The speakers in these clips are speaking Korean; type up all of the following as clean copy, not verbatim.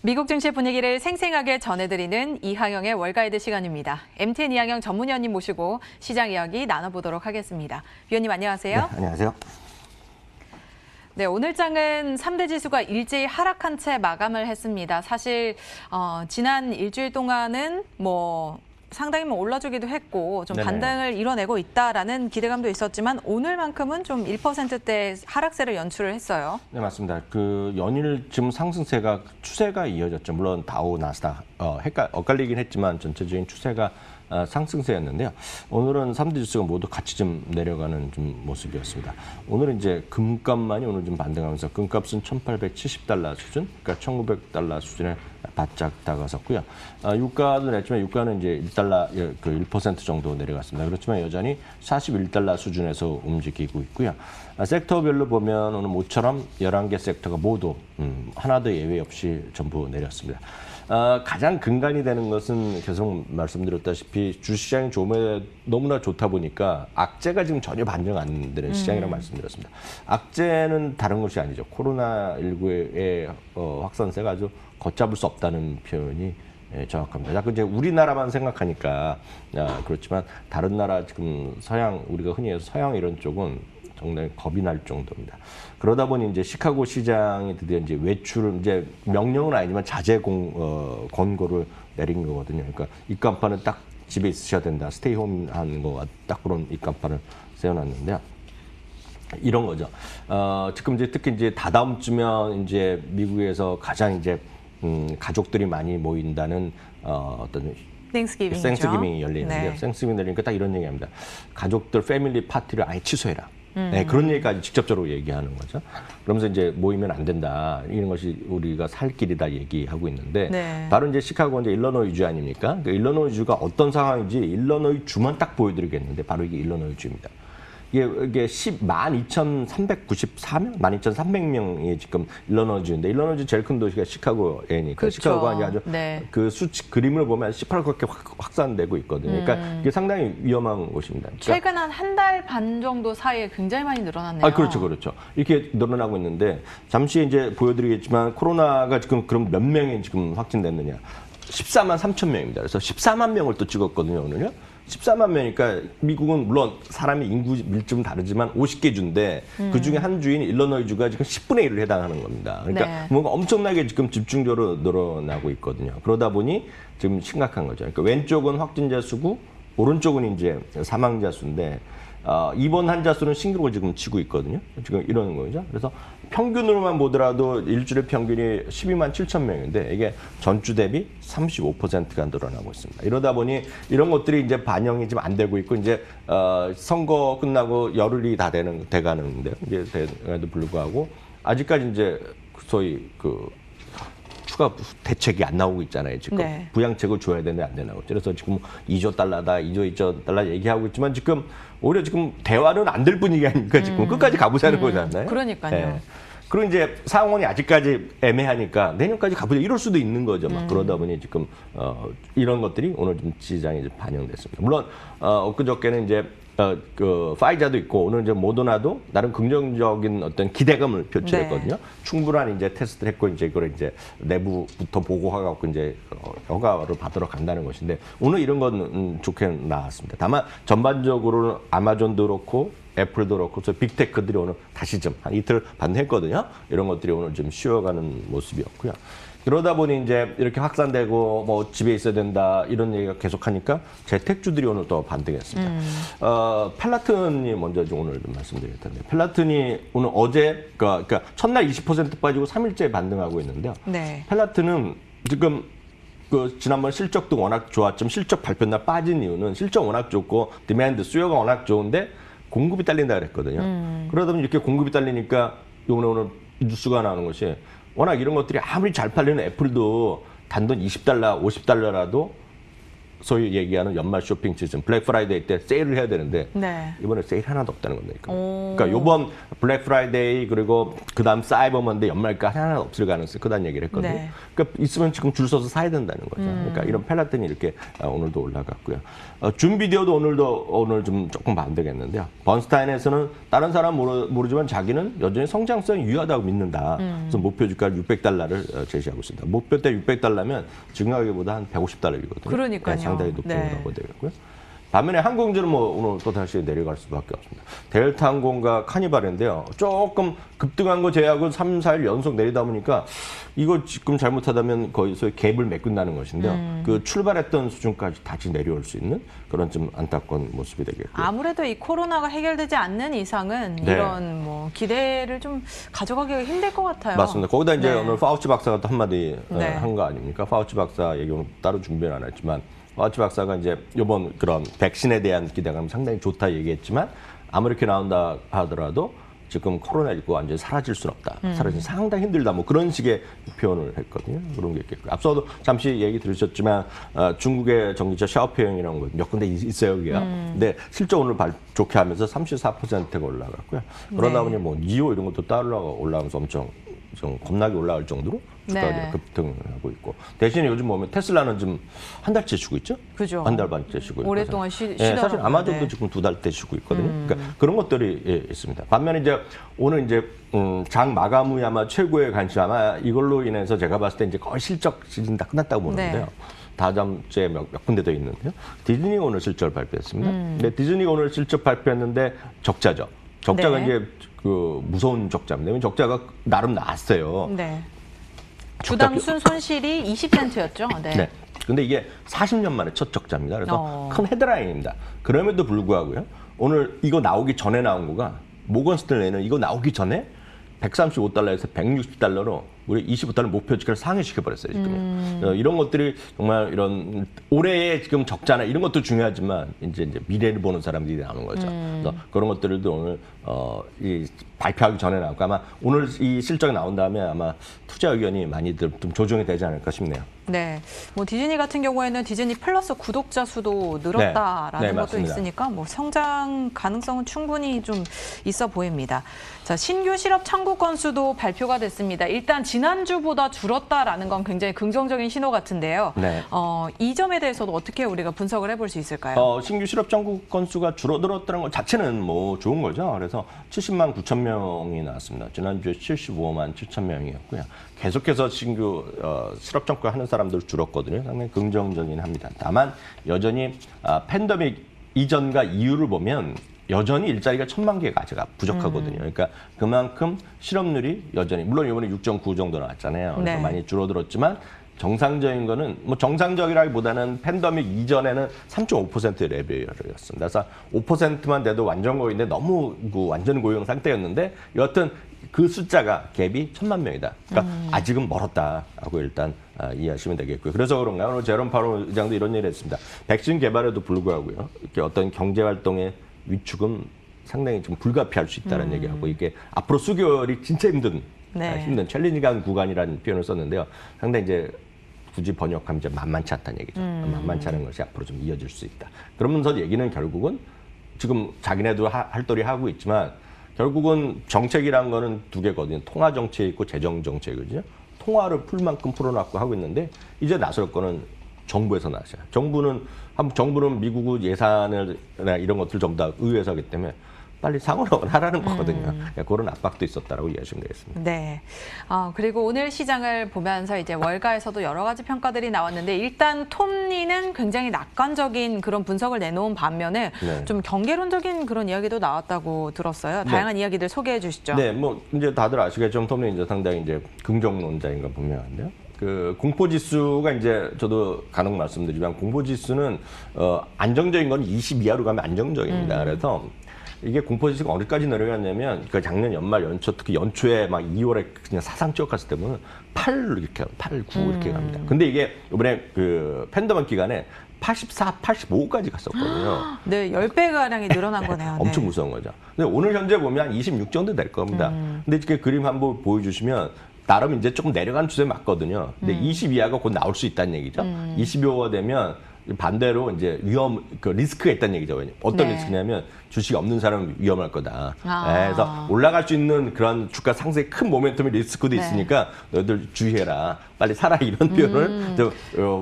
미국 증시 분위기를 생생하게 전해드리는 이항영의 월가이드 시간입니다. MTN 이항영 전문위원님 모시고 시장 이야기 나눠보도록 하겠습니다. 위원님 안녕하세요. 네, 안녕하세요. 네, 오늘 장은 3대 지수가 일제히 하락한 채 마감을 했습니다. 사실 지난 일주일 동안은 상당히 올라주기도 했고 좀 네네. 반등을 이뤄내고 있다라는 기대감도 있었지만 오늘만큼은 좀 1%대 하락세를 연출을 했어요. 네, 맞습니다. 그 연일 지금 상승세가 추세가 이어졌죠. 물론 다우, 나스닥 엇갈리긴 했지만 전체적인 추세가 상승세였는데요. 오늘은 3대 지수가 모두 같이 좀 내려가는 좀 모습이었습니다. 오늘은 이제 금값만이 오늘 좀 반등하면서 금값은 1,870달러 수준, 그러니까 1,900달러 수준에 바짝 다가섰고요. 유가도 냈지만 유가는 이제 1달러, 그 1% 정도 내려갔습니다. 그렇지만 여전히 41달러 수준에서 움직이고 있고요. 섹터별로 보면 오늘 모처럼 11개 섹터가 모두 하나도 예외 없이 전부 내렸습니다. 가장 근간이 되는 것은 계속 말씀드렸다시피 주시장이 너무나 좋다 보니까 악재가 지금 전혀 반영 안 되는 시장이라고 말씀드렸습니다. 악재는 다른 것이 아니죠. 코로나19의 확산세가 아주 걷잡을 수 없다는 표현이 정확합니다. 자꾸 이제 우리나라만 생각하니까 그렇지만 다른 나라 지금 서양, 우리가 흔히 해서 서양 이런 쪽은 정말 겁이 날 정도입니다. 그러다 보니 이제 시카고 시장이 드디어 이제 외출, 이제 명령은 아니지만 자제 권고를 내린 거거든요. 그러니까 입간판은 딱 집에 있으셔야 된다. 스테이홈 하는 거와 딱 그런 입간판을 세워놨는데요. 이런 거죠. 지금 이제 특히 이제 다다음 주면 이제 미국에서 가장 이제 가족들이 많이 모인다는 어떤 땡스기빙이 열리는데요. 네. 땡스기빙 열리니까 딱 이런 얘기합니다. 가족들 패밀리 파티를 아예 취소해라. 네, 그런 얘기까지 직접적으로 얘기하는 거죠. 그러면서 이제 모이면 안 된다. 이런 것이 우리가 살 길이다 얘기하고 있는데 네. 바로 이제 시카고 이제 일리노이주 아닙니까? 그 일리노이주가 어떤 상황인지 일리노이주만 딱 보여드리겠는데 바로 이게 일리노이주입니다. 이게 12,394명, 12,300명이 지금 일리노이주인데 일리노이주 제일 큰 도시가 시카고니까 그렇죠. 시카고가 이제 아주 네. 그 수치 그림을 보면 시퍼렇게 확산되고 있거든요. 그러니까 이게 상당히 위험한 곳입니다. 그러니까 최근 한 달 반 정도 사이에 굉장히 많이 늘어났네요. 그렇죠. 이렇게 늘어나고 있는데 잠시 이제 보여드리겠지만 코로나가 지금 그럼 몇 명이 지금 확진됐느냐? 14만 3천 명입니다. 그래서 14만 명을 또 찍었거든요, 오늘요. 14만 명이니까 미국은 물론 사람이 인구 밀집은 다르지만 50개 주인데 그 중에 한 주인 일리노이주가 지금 10분의 1을 해당하는 겁니다. 그러니까 네. 뭔가 엄청나게 지금 집중적으로 늘어나고 있거든요. 그러다 보니 지금 심각한 거죠. 그러니까 왼쪽은 확진자 수고, 오른쪽은 이제 사망자 수인데 입원 환자 수는 신기록을 지금 치고 있거든요. 지금 이러는 거죠. 그래서 평균으로만 보더라도 일주일의 평균이 12만 7천 명인데 이게 전주 대비 35%가 늘어나고 있습니다. 이러다 보니 이런 것들이 이제 반영이 지금 안 되고 있고 이제 선거 끝나고 열흘이 다 돼가는데요. 이제 돼가도 불구하고 아직까지 이제 소위 추가 대책이 안 나오고 있잖아요. 지금 네. 부양책을 줘야 되는데 안 되나고. 그래서 지금 2조 달러다, 2조 달러 얘기하고 있지만 지금 오히려 지금 대화는 안 될 분위기 아닙니까? 지금 끝까지 가보자는 거잖아요. 그러니까요. 네. 그리고 이제 상황이 아직까지 애매하니까 내년까지 가보자 이럴 수도 있는 거죠. 막 그러다 보니 지금 이런 것들이 오늘 좀 시장에 좀 반영됐습니다. 물론 엊그저께는 이제 그 파이자도 있고 오늘 이제 모더나도 나름 긍정적인 어떤 기대감을 표출했거든요. 네. 충분한 이제 테스트를 했고 이제 그걸 이제 내부부터 보고하고 이제 허가를 받으러 간다는 것인데 오늘 이런 건 좋게 나왔습니다. 다만 전반적으로는 아마존도 그렇고 애플도 그렇고 빅테크들이 오늘 다시 좀 한 이틀 반했거든요. 이런 것들이 오늘 좀 쉬어가는 모습이었고요. 그러다 보니 이제 이렇게 확산되고 뭐 집에 있어야 된다 이런 얘기가 계속하니까 재택주들이 오늘 또 반등했습니다. 펠라튼이 먼저 좀 오늘 좀 말씀드릴 텐데 펠라튼이 오늘 어제 그러니까 첫날 20% 빠지고 3일째 반등하고 있는데요. 네. 펠라튼은 지금 지난번 실적도 워낙 좋았지만 실적 발표 날 빠진 이유는 실적 워낙 좋고 디맨드 수요가 워낙 좋은데 공급이 딸린다 그랬거든요. 그러다 보니 이렇게 공급이 딸리니까 오늘 뉴스가 나오는 것이 워낙 이런 것들이 아무리 잘 팔리는 애플도 단돈 20달러, 50달러라도 소위 얘기하는 연말 쇼핑 시즌, 블랙 프라이데이 때 세일을 해야 되는데 네. 이번에 세일 하나도 없다는 겁니다. 오. 그러니까 이번 블랙 프라이데이 그리고 그다음 사이버 먼데이 연말가 하나 없을 가능성이 크다는 얘기를 했거든요. 네. 그러니까 있으면 지금 줄 서서 사야 된다는 거죠. 그러니까 이런 펠라텐이 이렇게 오늘도 올라갔고요. 준 비디오도 오늘 좀 조금 반대겠는데요. 번스타인에서는 다른 사람 모르지만 자기는 여전히 성장성이 유효하다고 믿는다. 그래서 목표 주가를 $600를 제시하고 있습니다. 목표 때 $600면 지금 가격보다 한 $150이거든요. 그러니까요. 상당히 높은 네. 거라고 되겠고요. 반면에 항공주는 뭐 오늘 또 다시 내려갈 수밖에 없습니다. 델타 항공과 카니발인데요. 조금 급등한 거 제외하고 3, 4일 연속 내리다 보니까 이거 지금 잘못하다면 거의 소위 갭을 메꾼다는 것인데요. 그 출발했던 수준까지 다시 내려올 수 있는 그런 좀 안타까운 모습이 되겠고요. 아무래도 이 코로나가 해결되지 않는 이상은 네. 이런 뭐 기대를 좀 가져가기가 힘들 것 같아요. 맞습니다. 거기다 이제 네. 오늘 파우치 박사가 또 한마디 네. 한 거 아닙니까? 파우치 박사 얘기는 따로 준비는 안 했지만 파우치 박사가 이제 이번 그런 백신에 대한 기대감이 상당히 좋다 얘기했지만 아무렇게 나온다 하더라도 지금 코로나19 완전히 사라질 수는 없다. 사라지면 상당히 힘들다. 뭐 그런 식의 표현을 했거든요. 그런 게 있겠고요. 앞서도 잠시 얘기 들으셨지만 중국의 전기차 샤오페이라는 거 몇 군데 있어요. 여기가. 근데 실제 오늘 좋게 하면서 34%가 올라갔고요. 그러다 네. 보니 뭐 니오 이런 것도 따라 올라가면서 엄청 좀 겁나게 올라갈 정도로 주가가 네. 급등하고 있고 대신에 요즘 보면 테슬라는 좀 한 달째 쉬고 있죠. 그죠. 한 달 반째 쉬고 있고. 오랫동안 사실 쉬더라고요. 아마존도 네. 지금 2달째 쉬고 있거든요. 그러니까 그런 것들이 있습니다. 반면에 이제 오늘 이제 장 마감 후에 아마 최고의 관심 아마 이걸로 인해서 제가 봤을 때 이제 거의 실적 시즌 다 끝났다고 보는데요. 네. 다음 주에 몇 군데 더 있는데요. 디즈니가 오늘 실적을 발표했습니다. 근데 디즈니가 오늘 실적 발표했는데 적자죠. 적자가 네. 이제 그 무서운 적자입니다. 왜냐면 적자가 나름 나왔어요. 네. 주당 순 손실이 20센트였죠. 네. 네. 근데 이게 40년 만에 첫 적자입니다. 그래서 큰 헤드라인입니다. 그럼에도 불구하고요. 오늘 이거 나오기 전에 나온 거가 모건 스탠레이는 이거 나오기 전에 135달러에서 160달러로 우리 25달러 목표 주가를 상회시켜버렸어요, 지금. 이런 것들이 정말 이런 올해의 지금 적자나 이런 것도 중요하지만 이제 미래를 보는 사람들이 나오는 거죠. 그래서 그런 것들도 오늘 이 발표하기 전에 나올까 아마 오늘 이 실적이 나온 다음에 아마 투자 의견이 많이들 좀 조정이 되지 않을까 싶네요. 네, 뭐 디즈니 같은 경우에는 디즈니 플러스 구독자 수도 늘었다라는 네, 것도 맞습니다. 있으니까 뭐 성장 가능성은 충분히 좀 있어 보입니다. 자, 신규 실업 청구 건수도 발표가 됐습니다. 일단 지난주보다 줄었다라는 건 굉장히 긍정적인 신호 같은데요. 네. 이 점에 대해서도 어떻게 우리가 분석을 해볼 수 있을까요? 신규 실업 청구 건수가 줄어들었다는 것 자체는 뭐 좋은 거죠. 그래서 70만 9천 명이 나왔습니다. 지난주에 75만 7천 명이었고요. 계속해서 신규 실업 청구 하는 사람들 줄었거든요. 상당히 긍정적이긴 합니다. 다만 여전히 팬데믹 이전과 이후를 보면 여전히 일자리가 1,000만 개가 아직 부족하거든요. 그러니까 그만큼 실업률이 여전히 물론 이번에 6.9 정도 나왔잖아요. 그래서 네. 많이 줄어들었지만 정상적인 거는 뭐 정상적이라기보다는 팬데믹 이전에는 3.5% 레벨이었습니다. 그래서 5%만 돼도 완전 고용인데 너무 완전 고용 상태였는데 여하튼 그 숫자가 갭이 1,000만 명이다. 그러니까 아직은 멀었다라고 일단 이해하시면 되겠고요. 그래서 그런가요? 오늘 제롬 파월 의장도 이런 얘기를 했습니다. 백신 개발에도 불구하고요. 이렇게 어떤 경제 활동의 위축은 상당히 좀 불가피할 수 있다는 얘기하고 이게 앞으로 수개월이 진짜 힘든 챌린징한 구간이라는 표현을 썼는데요. 상당히 이제 굳이 번역하면 이제 만만치 않다는 얘기죠. 만만치 않은 것이 앞으로 좀 이어질 수 있다. 그러면서 얘기는 결국은 지금 자기네도 할도리 하고 있지만 결국은 정책이란 거는 두 개거든요. 통화 정책이 있고 재정 정책이거든요. 통화를 풀 만큼 풀어놨고 하고 있는데 이제 나설 거는 정부에서 나서요. 정부는 미국 예산을 이런 것들 전부 다 의회에서 하기 때문에 빨리 상호를 하라는 거거든요. 그런 압박도 있었다라고 이해하시면 되겠습니다. 네. 그리고 오늘 시장을 보면서 이제 월가에서도 여러 가지 평가들이 나왔는데 일단 톱니는 굉장히 낙관적인 그런 분석을 내놓은 반면에 네. 좀 경계론적인 그런 이야기도 나왔다고 들었어요. 다양한 이야기들 소개해 주시죠. 네, 뭐 이제 다들 아시겠지만 톱니 이제 상당히 이제 긍정론자인 건 분명한데요. 그 공포지수가 이제 저도 간혹 말씀드리지만 공포지수는 안정적인 건 20 이하로 가면 안정적입니다. 그래서 이게 공포지수가 어디까지 내려갔냐면 그 작년 연말 연초 특히 연초에 막 2월에 그냥 사상 찍어갔을 때 보면 8 이렇게 8, 9 이렇게 갑니다. 근데 이게 이번에 그 팬데믹 기간에 84, 85까지 갔었거든요. 네, 10배가량이 늘어난 거네요. 엄청 네. 무서운 거죠. 근데 오늘 현재 보면 한 26 정도 될 겁니다. 근데 이렇게 그림 한번 보여주시면 나름 이제 조금 내려간 추세 맞거든요. 근데 20 이하가 곧 나올 수 있다는 얘기죠. 25가 되면 반대로 이제 그 리스크가 있다는 얘기죠. 어떤 네. 리스크냐면 주식이 없는 사람은 위험할 거다. 아. 그래서 올라갈 수 있는 그런 주가 상승의 큰 모멘텀이 리스크도 네. 있으니까 너희들 주의해라. 빨리 사라 이런 표현을 좀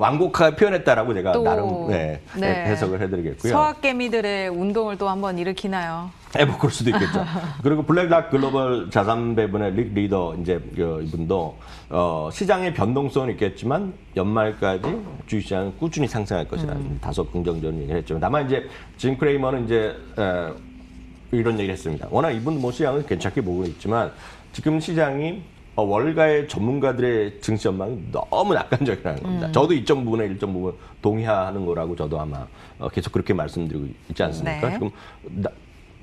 완곡하게 표현했다라고 제가 또, 나름 네. 해석을 해드리겠고요. 서학개미들의 운동을 또 한번 일으키나요? 뭐 그럴 수도 있겠죠. 그리고 블랙락 글로벌 자산 배분의 릭 리더 이제 이분도 시장의 변동성은 있겠지만 연말까지 주식시장은 꾸준히 상승할 것이라는 다소 긍정적인 얘기를 했죠. 다만 이제 짐 크레이머는 이제 이런 얘기를 했습니다. 워낙 이분 뭐 시장은 괜찮게 보고 있지만 지금 시장이 월가의 전문가들의 증시 전망이 너무 낙관적이라는 겁니다. 저도 일정 부분 동의하는 거라고 저도 아마 계속 그렇게 말씀드리고 있지 않습니까? 네. 지금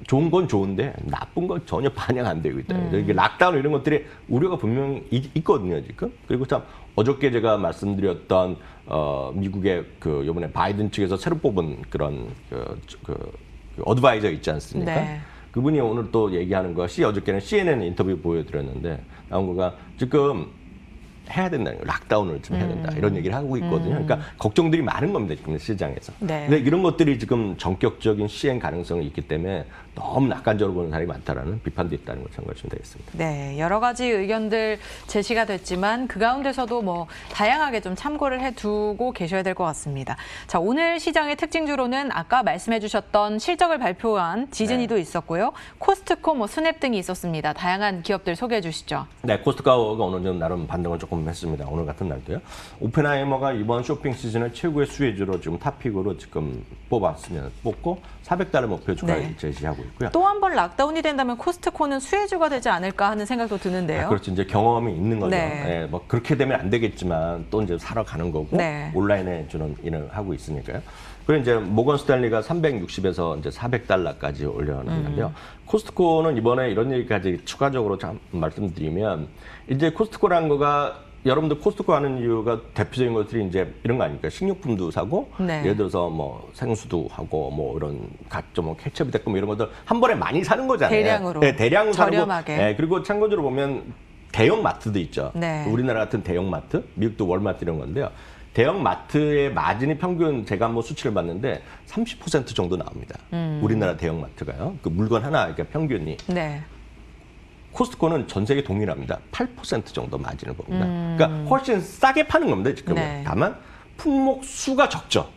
좋은 건 좋은데 나쁜 건 전혀 반영 안 되고 있다. 이게 락다운 이런 것들이 우려가 분명히 있거든요, 지금. 그리고 참 어저께 제가 말씀드렸던 미국의 그 이번에 바이든 측에서 새로 뽑은 그런 그 어드바이저 있지 않습니까? 네. 그분이 오늘 또 얘기하는 것이 어저께는 CNN 인터뷰 보여드렸는데 나온 거가 지금 해야 된다는 거예요. 락다운을 좀 해야 된다. 이런 얘기를 하고 있거든요. 그러니까 걱정들이 많은 겁니다. 지금 시장에서. 네. 근데 이런 것들이 지금 전격적인 시행 가능성이 있기 때문에 너무 낙관적으로 보는 사람이 많다라는 비판도 있다는 걸 참고하시면 되겠습니다. 네, 여러 가지 의견들 제시가 됐지만 그 가운데서도 뭐 다양하게 좀 참고를 해두고 계셔야 될 것 같습니다. 자, 오늘 시장의 특징주로는 아까 말씀해주셨던 실적을 발표한 디즈니도 있었고요, 코스트코, 뭐 스냅 등이 있었습니다. 다양한 기업들 소개해 주시죠. 네, 코스트코가 오늘 좀 나름 반등을 조금 했습니다. 오늘 같은 날도요. 오펜하이머가 이번 쇼핑 시즌의 최고의 수혜주로 지금 탑픽으로 지금 뽑고 400달러 목표 주가를 네. 제시하고 있고요. 또 한 번 락다운이 된다면 코스트코는 수혜주가 되지 않을까 하는 생각도 드는데요. 그렇죠. 이제 경험이 있는 거죠. 네. 예, 뭐 그렇게 되면 안 되겠지만 또 이제 사러 가는 거고 네. 온라인에 주는 일을 하고 있으니까요. 그리고 이제 모건 스탠리가 360에서 이제 400달러까지 올려놨는데요. 코스트코는 이번에 이런 얘기까지 추가적으로 좀 말씀드리면 이제 코스트코라는 거가 여러분들 코스트코 하는 이유가 대표적인 것들이 이제 이런 거 아닙니까? 식료품도 사고, 네. 예를 들어서 뭐 생수도 하고, 뭐 이런 각종 뭐 케첩이 됐고 뭐 이런 것들 한 번에 많이 사는 거잖아요. 대량으로. 네, 대량으로 사는 거. 저렴하게. 네, 그리고 참고적으로 보면 대형 마트도 있죠. 네. 우리나라 같은 대형 마트, 미국도 월마트 이런 건데요. 대형 마트의 마진이 평균 제가 한번 수치를 봤는데 30% 정도 나옵니다. 우리나라 대형 마트가요. 그 물건 하나, 그러니까 평균이. 네. 코스트코는 전 세계 동일합니다. 8% 정도 마진을 봅니다. 그러니까 훨씬 싸게 파는 겁니다, 지금. 네. 다만 품목 수가 적죠.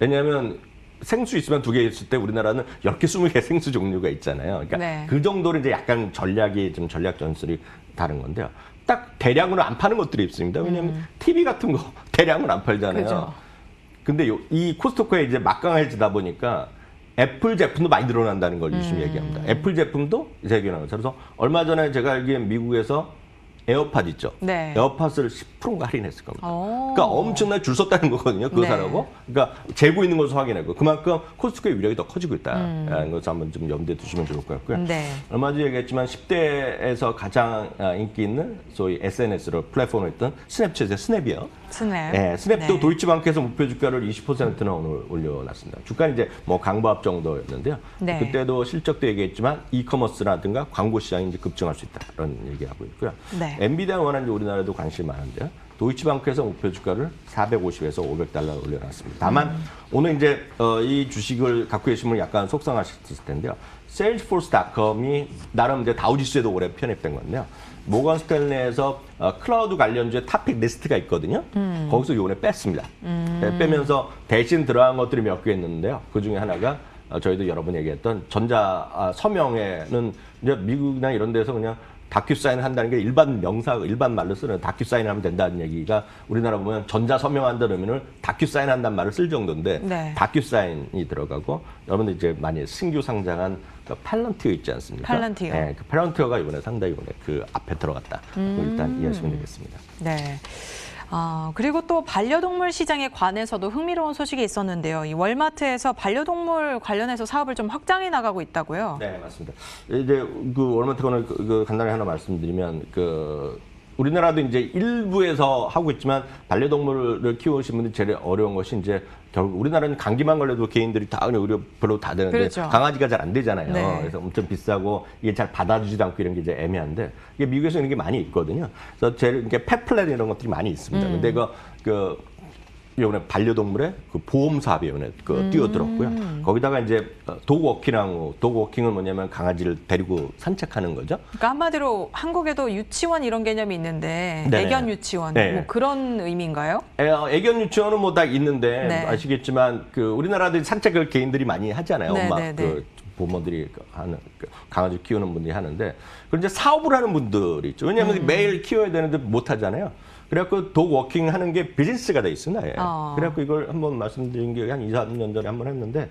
왜냐하면 생수 있으면 2개 있을 때 우리나라는 10개, 20개 생수 종류가 있잖아요. 그러니까 네. 그 정도로 이제 약간 좀 전략 전술이 다른 건데요. 딱 대량으로 안 파는 것들이 있습니다. 왜냐하면 TV 같은 거 대량으로 안 팔잖아요. 그죠. 근데 이 코스트코에 이제 막강해지다 보니까 애플 제품도 많이 늘어난다는 걸 유심히 얘기합니다. 애플 제품도 세계 나와서. 그래서 얼마 전에 제가 알기엔 미국에서 에어팟 있죠. 네. 에어팟을 10%가 할인했을 겁니다. 오. 그러니까 엄청나게 줄 섰다는 거거든요. 그거 네. 사라고. 그러니까 재고 있는 것을 확인하고 그만큼 코스트코의 위력이 더 커지고 있다는 것을 한번 좀 염두에 두시면 좋을 것 같고요. 네. 얼마 전에 얘기했지만 10대에서 가장 인기 있는 소위 SNS로 플랫폼을 했던 스냅챗의 스냅이요. 스냅. 네, 스냅도 네. 도이치방크에서 목표 주가를 20%는 오늘 올려놨습니다. 주가는 이제 뭐 강보합 정도였는데요. 네. 그때도 실적도 얘기했지만 이커머스라든가 광고 시장이 이제 급증할 수 있다 이런 얘기하고 있고요. 네. 엔비디아 워낙 이제 우리나라도 관심이 많은데요. 도이치방크에서 목표 주가를 450에서 500달러 올려놨습니다. 다만 오늘 이제 이 주식을 갖고 계신 분이 약간 속상하셨을 텐데요. Salesforce.com이 나름 이제 다우지수에도 올해 편입된 건데요. 모건 스탠리에서 클라우드 관련주의 탑픽 리스트가 있거든요. 거기서 요번에 뺐습니다. 네, 빼면서 대신 들어간 것들이 몇 개 있는데요. 그 중에 하나가 저희도 여러 번 얘기했던 전자 서명에는 이제 미국이나 이런 데서 그냥 다큐사인을 한다는 게 일반 말로 쓰는 다큐사인을 하면 된다는 얘기가 우리나라 보면 전자 서명한다 그러면은 다큐사인 한다는 말을 쓸 정도인데 네. 다큐사인이 들어가고 여러분들 이제 많이 신규 상장한 그 팔런티어 있지 않습니까? 팔런티어. 네, 그 팔런티어가 이번에 상당히 이번에 그 앞에 들어갔다. 일단 이해하시면 되겠습니다. 네. 그리고 또 반려동물 시장에 관해서도 흥미로운 소식이 있었는데요. 이 월마트에서 반려동물 관련해서 사업을 좀 확장해 나가고 있다고요? 네, 맞습니다. 이제 그 월마트는 간단히 하나 말씀드리면 우리나라도 이제 일부에서 하고 있지만 반려동물을 키우시는 분들이 제일 어려운 것이 이제 결국 우리나라는 감기만 걸려도 개인들이 다 그냥 의료 별로 다 되는데 그렇죠. 강아지가 잘 안 되잖아요. 네. 그래서 엄청 비싸고 이게 잘 받아주지도 않고 이런 게 이제 애매한데 이게 미국에서 이런 게 많이 있거든요. 그래서 제일 이렇게 펫 플랜 이런 것들이 많이 있습니다. 근데 이번에 반려동물의 그 보험 사업에 이번에 뛰어들었고요. 거기다가 이제 도그워킹은 뭐냐면 강아지를 데리고 산책하는 거죠. 그러니까 한마디로 한국에도 유치원 이런 개념이 있는데 네네. 애견 유치원 네. 뭐 그런 의미인가요? 애견 유치원은 뭐 다 있는데 네. 아시겠지만 그 우리나라도 산책을 개인들이 많이 하잖아요. 네, 엄마 네, 네. 그 부모들이 하는 강아지 키우는 분들이 하는데 그런 이제 사업을 하는 분들이 있죠. 왜냐하면 매일 키워야 되는데 못 하잖아요. 그래갖고 도그워킹 하는 게 비즈니스가 돼 있어, 나에. 그래갖고 이걸 한번 말씀드린 게 한 2, 3년 전에 한번 했는데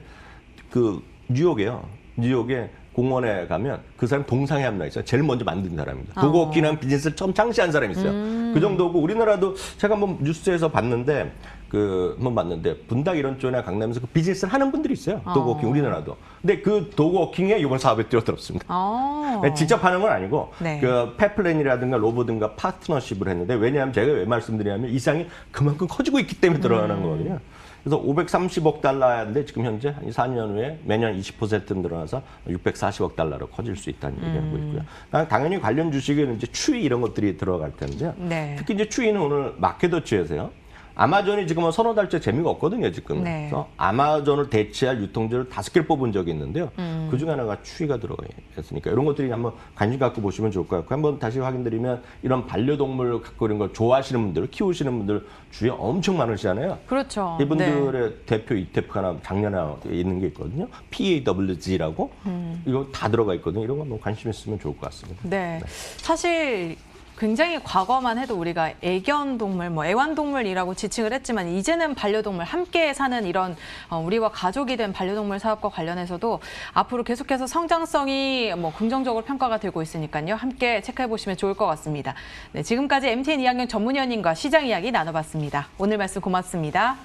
그 뉴욕에 공원에 가면 그 사람 동상에 한 명 있어요. 제일 먼저 만든 사람입니다. 도그워킹이라는 비즈니스를 처음 창시한 사람이 있어요. 그 정도고 우리나라도 제가 한번 뉴스에서 봤는데 한번 봤는데 분당 이런 쪽이나 강남에서 그 비즈니스를 하는 분들이 있어요. 도그워킹 우리나라도. 근데 그 도그워킹에 이번 사업에 뛰어들었습니다. 직접 하는 건 아니고 네. 그 펫플랜이라든가 로보든가 파트너십을 했는데 왜냐하면 제가 왜 말씀드리냐면 이 시장이 그만큼 커지고 있기 때문에 들어가는 거거든요. 그래서 530억 달러인데 지금 현재 한 4년 후에 매년 20% 늘어나서 640억 달러로 커질 수 있다는 얘기하고 있고요. 당연히 관련 주식에는 이제 추위 이런 것들이 들어갈 텐데요. 네. 특히 이제 추위는 오늘 마켓워치에서요. 아마존이 지금은 서너 달째 재미가 없거든요, 지금. 네. 그래서 아마존을 대체할 유통주를 5개를 뽑은 적이 있는데요. 그 중에 하나가 추위가 들어가 있으니까 이런 것들이 한번 관심 갖고 보시면 좋을 것 같고 한번 다시 확인드리면 이런 반려동물 갖고 이런 걸 좋아하시는 분들, 키우시는 분들 주위에 엄청 많으시잖아요. 그렇죠. 이분들의 대표 ETF가 하나 작년에 있는 게 있거든요. PAWG라고 이거 다 들어가 있거든요. 이런 거 한번 관심 있으면 좋을 것 같습니다. 네. 사실 굉장히 과거만 해도 우리가 애견동물, 뭐 애완동물이라고 지칭을 했지만 이제는 반려동물 함께 사는 이런 우리와 가족이 된 반려동물 사업과 관련해서도 앞으로 계속해서 성장성이 뭐 긍정적으로 평가가 되고 있으니까요. 함께 체크해 보시면 좋을 것 같습니다. 네, 지금까지 MTN 이학년 전문위원님과 시장 이야기 나눠봤습니다. 오늘 말씀 고맙습니다.